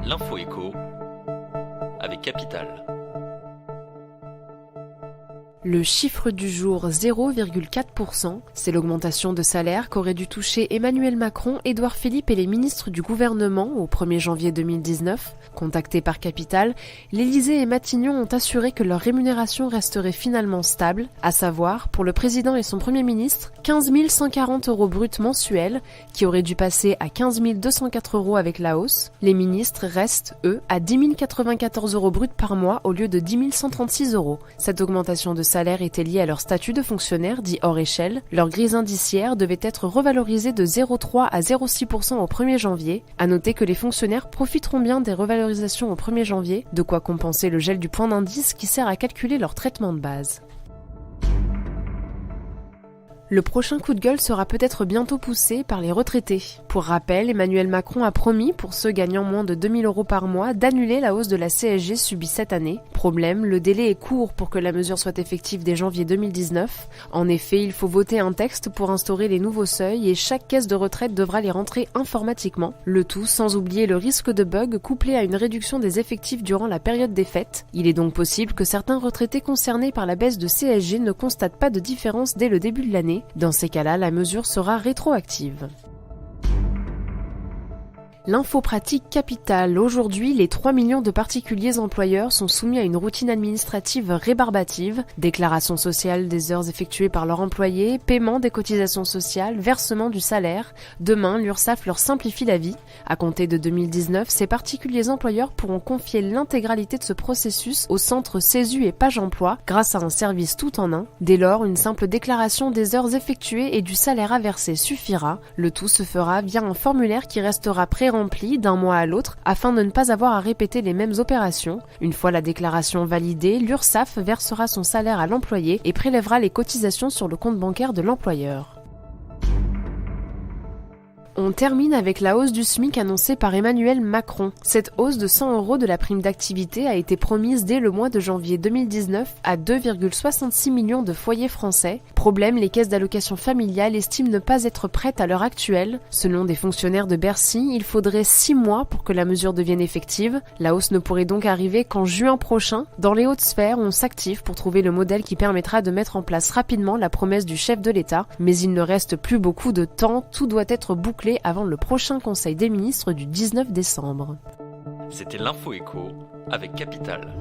L'info écho avec Capital. Le chiffre du jour 0,4%, c'est l'augmentation de salaire qu'auraient dû toucher Emmanuel Macron, Édouard Philippe et les ministres du gouvernement au 1er janvier 2019. Contactés par Capital, l'Élysée et Matignon ont assuré que leur rémunération resterait finalement stable, à savoir, pour le président et son premier ministre, 15 140 € bruts mensuels, qui auraient dû passer à 15 204 € avec la hausse. Les ministres restent, eux, à 10 094 € bruts par mois au lieu de 10 136 €. Cette augmentation de salaire était lié à leur statut de fonctionnaire dit hors échelle. Leur grille indiciaire devait être revalorisée de 0,3 à 0,6% au 1er janvier. À noter que les fonctionnaires profiteront bien des revalorisations au 1er janvier, de quoi compenser le gel du point d'indice qui sert à calculer leur traitement de base. Le prochain coup de gueule sera peut-être bientôt poussé par les retraités. Pour rappel, Emmanuel Macron a promis, pour ceux gagnant moins de 2 000 € par mois, d'annuler la hausse de la CSG subie cette année. Problème, le délai est court pour que la mesure soit effective dès janvier 2019. En effet, il faut voter un texte pour instaurer les nouveaux seuils et chaque caisse de retraite devra les rentrer informatiquement. Le tout sans oublier le risque de bug couplé à une réduction des effectifs durant la période des fêtes. Il est donc possible que certains retraités concernés par la baisse de CSG ne constatent pas de différence dès le début de l'année. Dans ces cas-là, la mesure sera rétroactive. L'info pratique Capital. Aujourd'hui, les 3 millions de particuliers employeurs sont soumis à une routine administrative rébarbative, déclaration sociale des heures effectuées par leurs employés, paiement des cotisations sociales, versement du salaire. Demain, l'URSSAF leur simplifie la vie. À compter de 2019, ces particuliers employeurs pourront confier l'intégralité de ce processus au centre CESU et Page Emploi grâce à un service tout en un. Dès lors, une simple déclaration des heures effectuées et du salaire à verser suffira. Le tout se fera via un formulaire qui restera pré-rempli d'un mois à l'autre afin de ne pas avoir à répéter les mêmes opérations. Une fois la déclaration validée, l'URSSAF versera son salaire à l'employé et prélèvera les cotisations sur le compte bancaire de l'employeur. On termine avec la hausse du SMIC annoncée par Emmanuel Macron. Cette hausse de 100 € de la prime d'activité a été promise dès le mois de janvier 2019 à 2,66 millions de foyers français. Problème, les caisses d'allocation familiale estiment ne pas être prêtes à l'heure actuelle. Selon des fonctionnaires de Bercy, il faudrait 6 mois pour que la mesure devienne effective. La hausse ne pourrait donc arriver qu'en juin prochain. Dans les hautes sphères, on s'active pour trouver le modèle qui permettra de mettre en place rapidement la promesse du chef de l'État. Mais il ne reste plus beaucoup de temps, tout doit être bouclé avant le prochain Conseil des ministres du 19 décembre. C'était l'Info écho avec Capital.